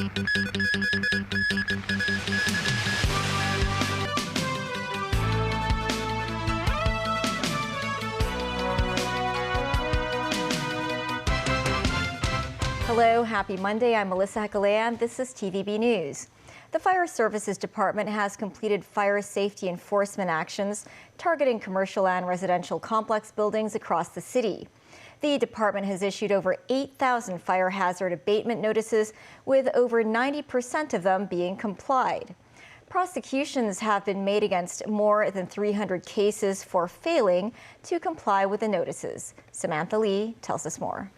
Hello, happy Monday. I'm Melissa Hekalean. This is TVB News. The Fire Services Department has completed fire safety enforcement actions targeting commercial and residential complex buildings across the city. The department has issued over 8,000 fire hazard abatement notices, with over 90% of them being complied. Prosecutions have been made against more than 300 cases for failing to comply with the notices. Samantha Lee tells us more.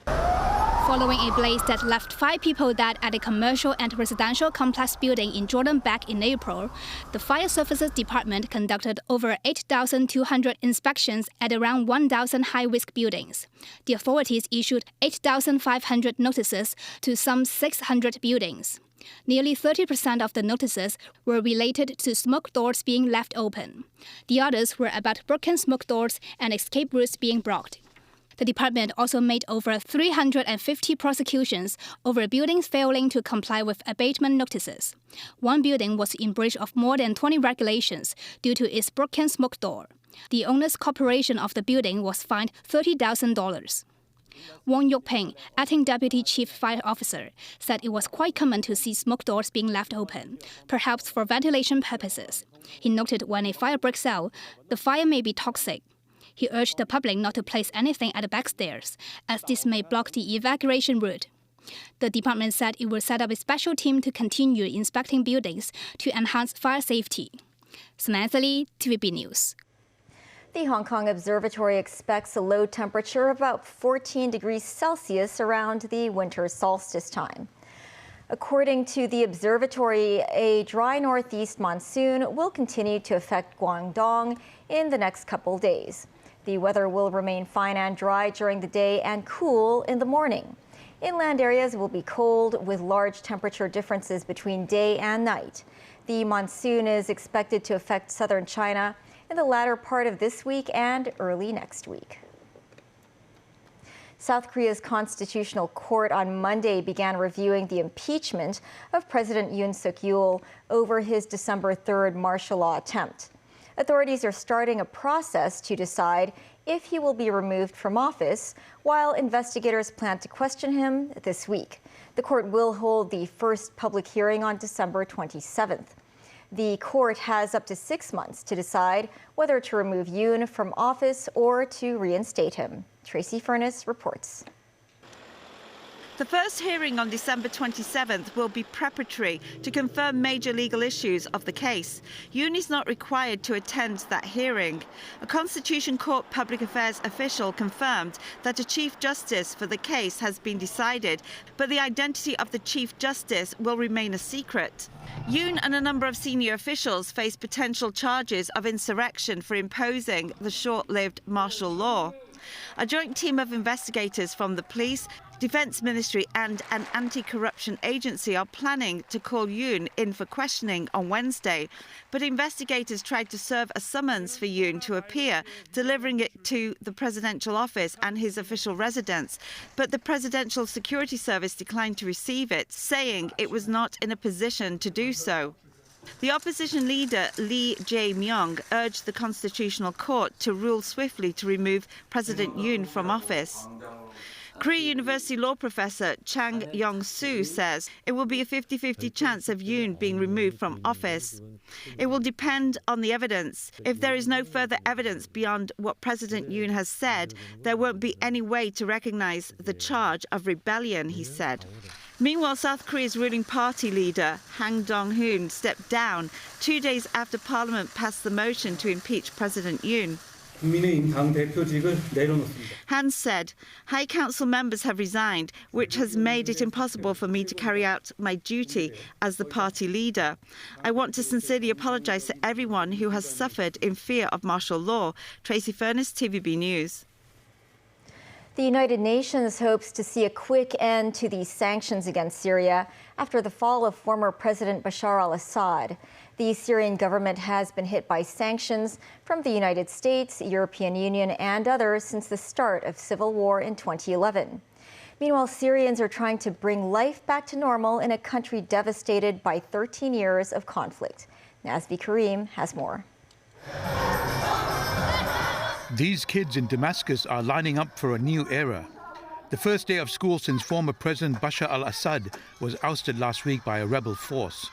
Following a blaze that left 5 people dead at a commercial and residential complex building in Jordan back in April, the Fire Services Department conducted over 8,200 inspections at around 1,000 high-risk buildings. The authorities issued 8,500 notices to some 600 buildings. Nearly 30% of the notices were related to smoke doors being left open. The others were about broken smoke doors and escape routes being blocked. The department also made over 350 prosecutions over buildings failing to comply with abatement notices. One building was in breach of more than 20 regulations due to its broken smoke door. The owner's corporation of the building was fined $30,000. Wong Yuk-ping, acting deputy chief fire officer, said it was quite common to see smoke doors being left open, perhaps for ventilation purposes. He noted when a fire breaks out, the fire may be toxic. He urged the public not to place anything at the back stairs, as this may block the evacuation route. The department said it will set up a special team to continue inspecting buildings to enhance fire safety. Samantha Lee, TVB News. The Hong Kong Observatory expects a low temperature of about 14 degrees Celsius around the winter solstice time. According to the observatory, a dry northeast monsoon will continue to affect Guangdong in the next couple days. The weather will remain fine and dry during the day and cool in the morning. Inland areas will be cold with large temperature differences between day and night. The monsoon is expected to affect southern China in the latter part of this week and early next week. South Korea's Constitutional Court on Monday began reviewing the impeachment of President Yoon Suk-yeol over his December 3rd martial law attempt. Authorities are starting a process to decide if he will be removed from office, while investigators plan to question him this week. The court will hold the first public hearing on December 27th. The court has up to 6 months to decide whether to remove Yoon from office or to reinstate him. Tracy Furness reports. The first hearing on December 27th will be preparatory to confirm major legal issues of the case. Yoon is not required to attend that hearing. A Constitution Court Public Affairs official confirmed that a Chief Justice for the case has been decided, but the identity of the Chief Justice will remain a secret. Yoon and a number of senior officials face potential charges of insurrection for imposing the short-lived martial law. A joint team of investigators from the police, Defence Ministry and an anti-corruption agency are planning to call Yoon in for questioning on Wednesday. But investigators tried to serve a summons for Yoon to appear, delivering it to the presidential office and his official residence. But the Presidential Security Service declined to receive it, saying it was not in a position to do so. The opposition leader Lee Jae-myung urged the Constitutional Court to rule swiftly to remove President Yoon from office. Korea University law professor Chang Yong-soo says it will be a 50-50 chance of Yoon being removed from office. It will depend on the evidence. If there is no further evidence beyond what President Yoon has said, there won't be any way to recognize the charge of rebellion, he said. Meanwhile, South Korea's ruling party leader, Han Dong-hoon, stepped down 2 days after Parliament passed the motion to impeach President Yoon. Han said, High Council members have resigned, which has made it impossible for me to carry out my duty as the party leader. I want to sincerely apologise to everyone who has suffered in fear of martial law. Tracy Furness, TVB News. The United Nations hopes to see a quick end to the sanctions against Syria after the fall of former President Bashar al-Assad. The Syrian government has been hit by sanctions from the United States, European Union, and others since the start of civil war in 2011. Meanwhile, Syrians are trying to bring life back to normal in a country devastated by 13 years of conflict. Nazvi Karim has more. These kids in Damascus are lining up for a new era. The first day of school since former President Bashar al-Assad was ousted last week by a rebel force.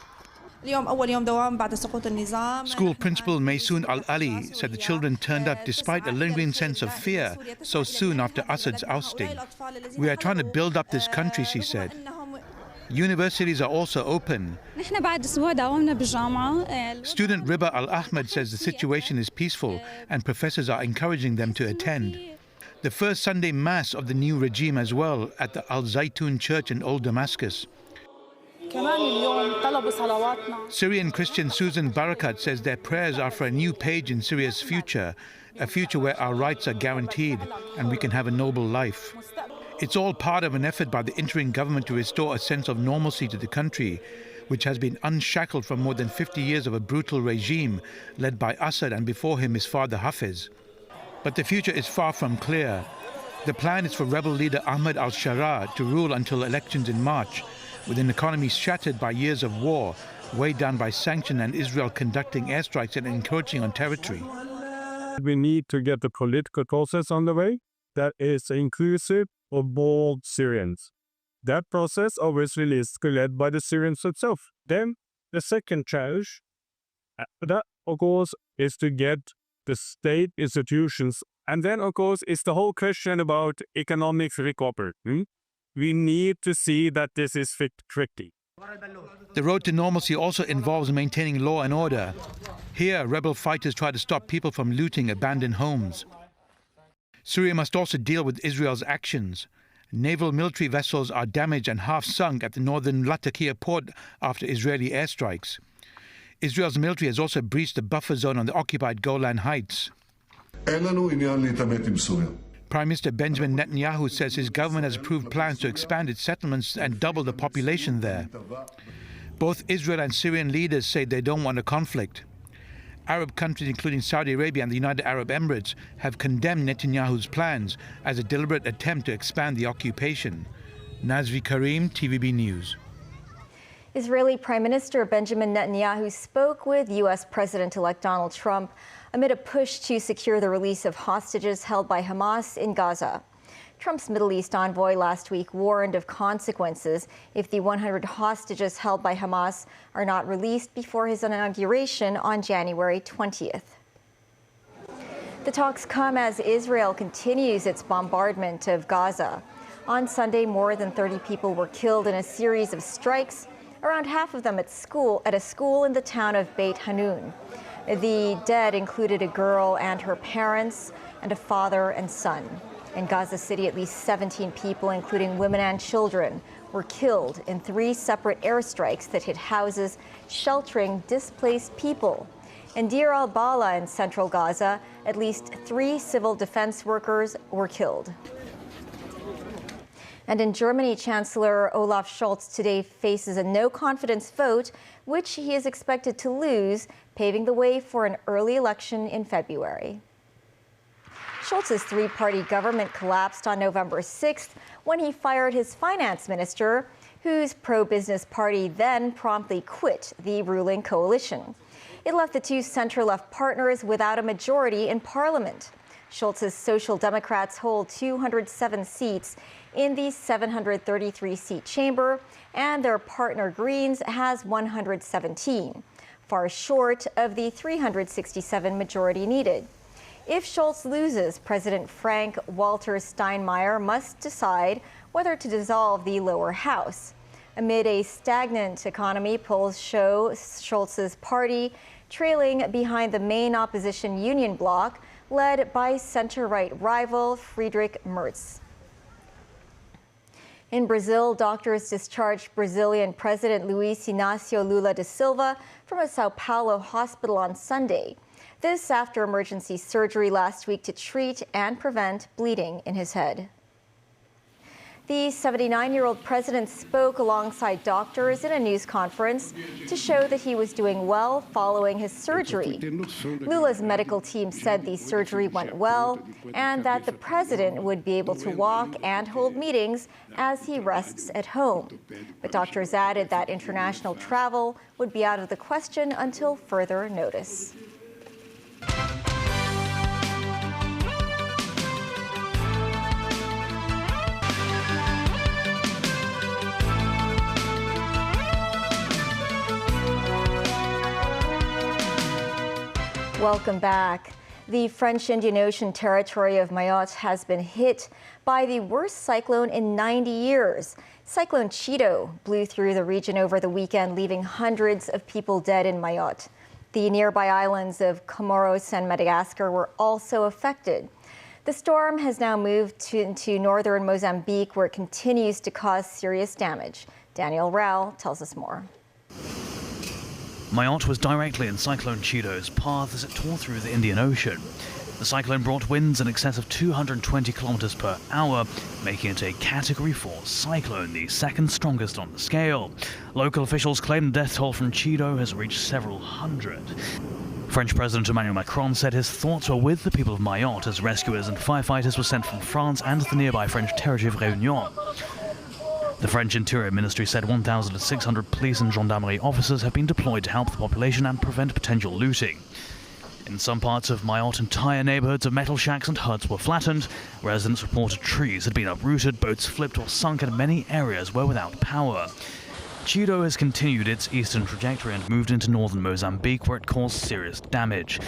School principal Maysoon Al-Ali said the children turned up despite a lingering sense of fear so soon after Assad's ousting. We are trying to build up this country, she said. Universities are also open. Student Riba Al-Ahmed says the situation is peaceful and professors are encouraging them to attend. The first Sunday Mass of the new regime as well at the Al-Zaytun Church in Old Damascus. Syrian Christian Susan Barakat says their prayers are for a new page in Syria's future, a future where our rights are guaranteed and we can have a noble life. It's all part of an effort by the interim government to restore a sense of normalcy to the country, which has been unshackled from more than 50 years of a brutal regime led by Assad and before him his father Hafez. But the future is far from clear. The plan is for rebel leader Ahmed al-Sharaa to rule until elections in March, with an economy shattered by years of war, weighed down by sanction and Israel conducting airstrikes and encroaching on territory. We need to get the political process on the way that is inclusive of all Syrians. That process obviously is led by the Syrians themselves. Then the second challenge, that of course is to get the state institutions, and then of course is the whole question about economic recovery. We need to see that this is tricky. The road to normalcy also involves maintaining law and order. Here, rebel fighters try to stop people from looting abandoned homes. Syria must also deal with Israel's actions. Naval military vessels are damaged and half sunk at the northern Latakia port after Israeli airstrikes. Israel's military has also breached the buffer zone on the occupied Golan Heights. Prime Minister Benjamin Netanyahu says his government has approved plans to expand its settlements and double the population there. Both Israel and Syrian leaders say they don't want a conflict. Arab countries, including Saudi Arabia and the United Arab Emirates, have condemned Netanyahu's plans as a deliberate attempt to expand the occupation. Nazvi Karim, TVB News. Israeli Prime Minister Benjamin Netanyahu spoke with U.S. President-elect Donald Trump amid a push to secure the release of hostages held by Hamas in Gaza. Trump's Middle East envoy last week warned of consequences if the 100 hostages held by Hamas are not released before his inauguration on January 20th. The talks come as Israel continues its bombardment of Gaza. On Sunday, more than 30 people were killed in a series of strikes, around half of them at a school in the town of Beit Hanun. The dead included a girl and her parents, and a father and son. In Gaza City, at least 17 people, including women and children, were killed in 3 separate airstrikes that hit houses sheltering displaced people. In Deir al-Bala in central Gaza, at least 3 civil defense workers were killed. And in Germany, Chancellor Olaf Scholz today faces a no-confidence vote, which he is expected to lose, paving the way for an early election in February. Scholz's 3-party government collapsed on November 6th when he fired his finance minister, whose pro-business party then promptly quit the ruling coalition. It left the 2 center-left partners without a majority in parliament. Scholz's Social Democrats hold 207 seats in the 733-seat chamber, and their partner Greens has 117, far short of the 367 majority needed. If Scholz loses, President Frank-Walter Steinmeier must decide whether to dissolve the lower house. Amid a stagnant economy, polls show Scholz's party trailing behind the main opposition Union bloc, led by center-right rival Friedrich Merz. In Brazil, doctors discharged Brazilian President Luiz Inácio Lula da Silva from a Sao Paulo hospital on Sunday. This after emergency surgery last week to treat and prevent bleeding in his head. The 79-year-old president spoke alongside doctors in a news conference to show that he was doing well following his surgery. Lula's medical team said the surgery went well and that the president would be able to walk and hold meetings as he rests at home. But doctors added that international travel would be out of the question until further notice. Welcome back. The French Indian Ocean territory of Mayotte has been hit by the worst cyclone in 90 years. Cyclone Cheeto blew through the region over the weekend, leaving hundreds of people dead in Mayotte. The nearby islands of Comoros and Madagascar were also affected. The storm has now moved into northern Mozambique, where it continues to cause serious damage. Daniel Rao tells us more. Mayotte was directly in Cyclone Cheeto's path as it tore through the Indian Ocean. The cyclone brought winds in excess of 220 kilometers per hour, making it a Category 4 cyclone, the second strongest on the scale. Local officials claim the death toll from Cheeto has reached several hundred. French President Emmanuel Macron said his thoughts were with the people of Mayotte as rescuers and firefighters were sent from France and the nearby French territory of Réunion. The French Interior Ministry said 1,600 police and gendarmerie officers have been deployed to help the population and prevent potential looting. In some parts of Mayotte, entire neighborhoods of metal shacks and huts were flattened. Residents reported trees had been uprooted, boats flipped or sunk, and many areas were without power. Cheeto has continued its eastern trajectory and moved into northern Mozambique, where it caused serious damage.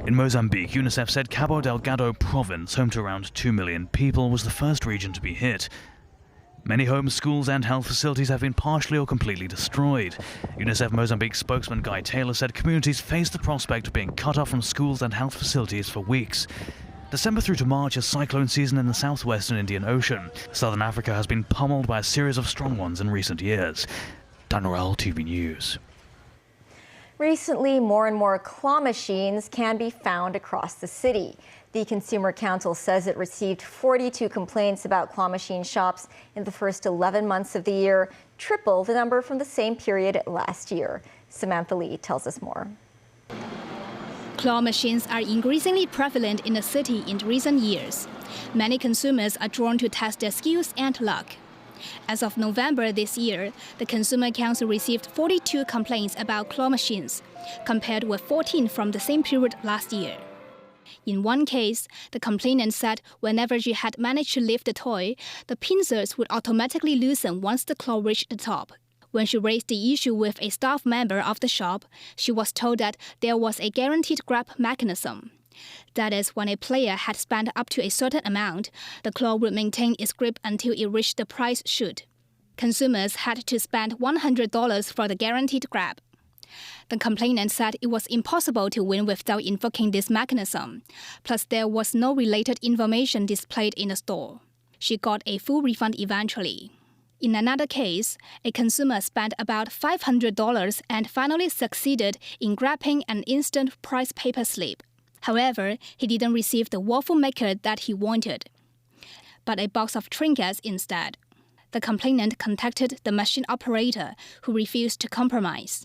In Mozambique, UNICEF said Cabo Delgado province, home to around 2 million people, was the first region to be hit. Many homes, schools and health facilities have been partially or completely destroyed. UNICEF Mozambique spokesman Guy Taylor said communities face the prospect of being cut off from schools and health facilities for weeks. December through to March is cyclone season in the southwestern Indian Ocean. Southern Africa has been pummeled by a series of strong ones in recent years. Dan Orell, TV News. Recently, more and more claw machines can be found across the city. The Consumer Council says it received 42 complaints about claw machine shops in the first 11 months of the year, triple the number from the same period last year. Samantha Lee tells us more. Claw machines are increasingly prevalent in the city in recent years. Many consumers are drawn to test their skills and luck. As of November this year, the Consumer Council received 42 complaints about claw machines, compared with 14 from the same period last year. In one case, the complainant said whenever she had managed to lift the toy, the pincers would automatically loosen once the claw reached the top. When she raised the issue with a staff member of the shop, she was told that there was a guaranteed grab mechanism. That is, when a player had spent up to a certain amount, the claw would maintain its grip until it reached the price chute. Consumers had to spend $100 for the guaranteed grab. The complainant said it was impossible to win without invoking this mechanism. Plus, there was no related information displayed in the store. She got a full refund eventually. In another case, a consumer spent about $500 and finally succeeded in grabbing an instant price paper slip. However, he didn't receive the waffle maker that he wanted, but a box of trinkets instead. The complainant contacted the machine operator, who refused to compromise.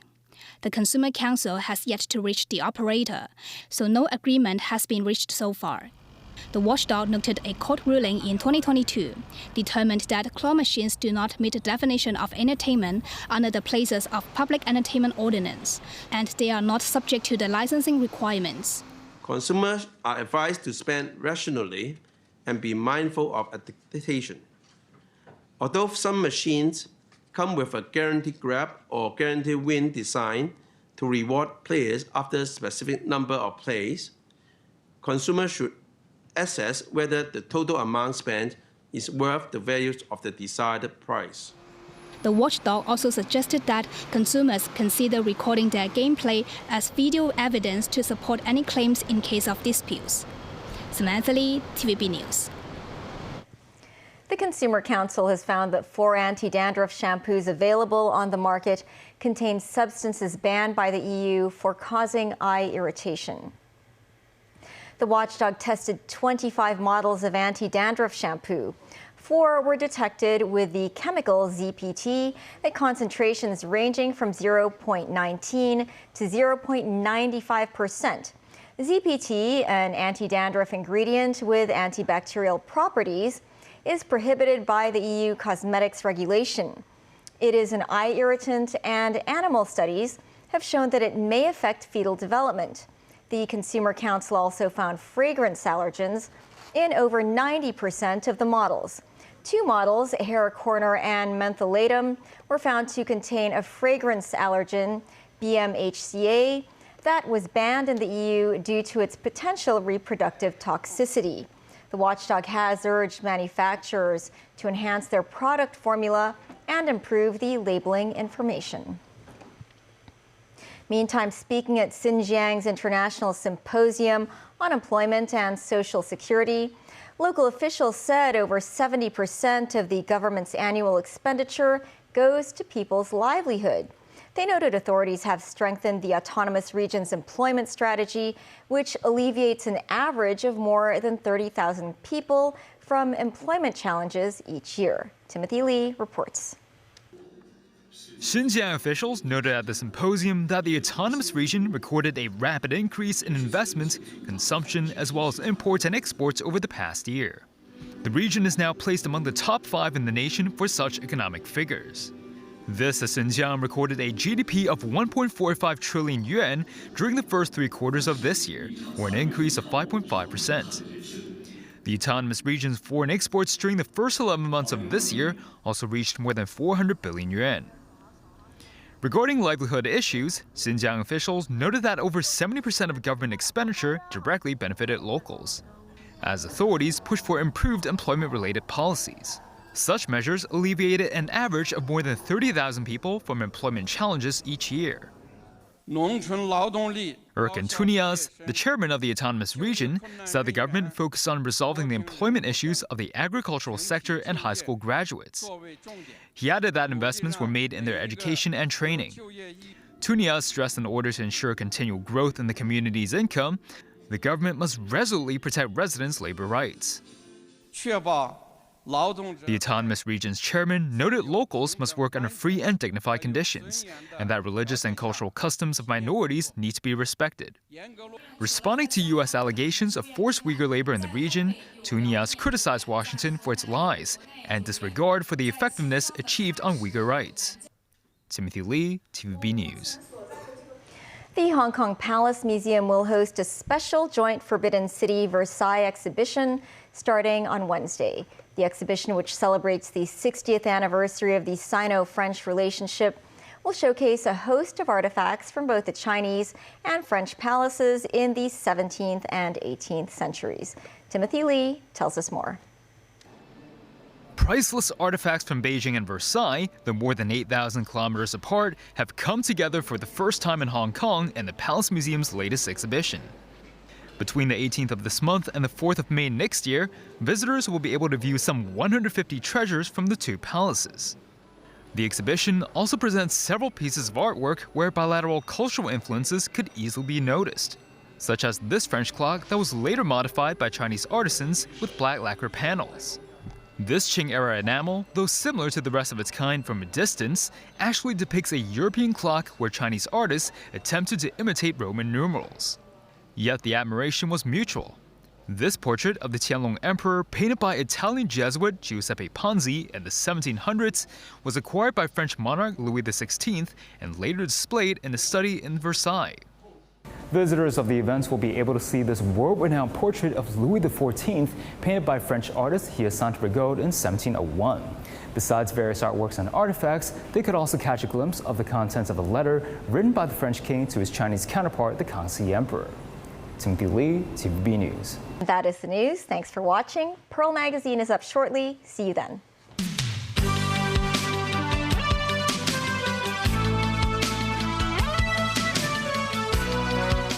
The Consumer Council has yet to reach the operator, so no agreement has been reached so far. The watchdog noted a court ruling in 2022 determined that claw machines do not meet the definition of entertainment under the Places of Public Entertainment Ordinance, and they are not subject to the licensing requirements. Consumers are advised to spend rationally and be mindful of adaptation. Although some machines come with a guaranteed grab or guaranteed win design to reward players after a specific number of plays, consumers should assess whether the total amount spent is worth the value of the desired price. The watchdog also suggested that consumers consider recording their gameplay as video evidence to support any claims in case of disputes. Samantha Lee, TVB News. The Consumer Council has found that 4 anti-dandruff shampoos available on the market contain substances banned by the EU for causing eye irritation. The watchdog tested 25 models of anti-dandruff shampoo. 4 were detected with the chemical ZPT at concentrations ranging from 0.19 to 0.95%. ZPT, an anti-dandruff ingredient with antibacterial properties, is prohibited by the EU cosmetics regulation. It is an eye irritant, and animal studies have shown that it may affect fetal development. The Consumer Council also found fragrance allergens in over 90% of the models. 2 models, hair corner and mentholatum, were found to contain a fragrance allergen, BMHCA, that was banned in the EU due to its potential reproductive toxicity. The watchdog has urged manufacturers to enhance their product formula and improve the labeling information. Meantime, speaking at Xinjiang's International Symposium on Employment and Social Security, local officials said over 70% of the government's annual expenditure goes to people's livelihood. They noted authorities have strengthened the autonomous region's employment strategy, which alleviates an average of more than 30,000 people from employment challenges each year. Timothy Lee reports. Xinjiang officials noted at the symposium that the autonomous region recorded a rapid increase in investment, consumption, as well as imports and exports over the past year. The region is now placed among the top 5 in the nation for such economic figures. This as Xinjiang recorded a GDP of 1.45 trillion yuan during the first 3 quarters of this year, or an increase of 5.5%. The autonomous region's foreign exports during the first 11 months of this year also reached more than 400 billion yuan. Regarding livelihood issues, Xinjiang officials noted that over 70% of government expenditure directly benefited locals, as authorities pushed for improved employment-related policies. Such measures alleviated an average of more than 30,000 people from employment challenges each year. Erkan Tunias, the chairman of the autonomous region, said the government focused on resolving the employment issues of the agricultural sector and high school graduates. He added that investments were made in their education and training. Tunias stressed in order to ensure continual growth in the community's income, the government must resolutely protect residents' labor rights. The autonomous region's chairman noted locals must work under free and dignified conditions, and that religious and cultural customs of minorities need to be respected. Responding to U.S. allegations of forced Uyghur labor in the region, Tunias criticized Washington for its lies and disregard for the effectiveness achieved on Uyghur rights. Timothy Lee, TVB News. The Hong Kong Palace Museum will host a special joint Forbidden City Versailles exhibition starting on Wednesday. The exhibition, which celebrates the 60th anniversary of the Sino-French relationship, will showcase a host of artifacts from both the Chinese and French palaces in the 17th and 18th centuries. Timothy Lee tells us more. Priceless artifacts from Beijing and Versailles, though more than 8,000 kilometers apart, have come together for the first time in Hong Kong in the Palace Museum's latest exhibition. Between the 18th of this month and the 4th of May next year, visitors will be able to view some 150 treasures from the 2 palaces. The exhibition also presents several pieces of artwork where bilateral cultural influences could easily be noticed, such as this French clock that was later modified by Chinese artisans with black lacquer panels. This Qing-era enamel, though similar to the rest of its kind from a distance, actually depicts a European clock where Chinese artists attempted to imitate Roman numerals. Yet the admiration was mutual. This portrait of the Tianlong Emperor, painted by Italian Jesuit Giuseppe Panzi in the 1700s, was acquired by French monarch Louis XVI and later displayed in a study in Versailles. Visitors of the events will be able to see this world-renowned portrait of Louis XIV, painted by French artist Hyacinthe Rigaud in 1701. Besides various artworks and artifacts, they could also catch a glimpse of the contents of a letter written by the French king to his Chinese counterpart, the Kangxi Emperor. Timothy Lee, TVB News. That is the news. Thanks for watching. Pearl Magazine is up shortly. See you then.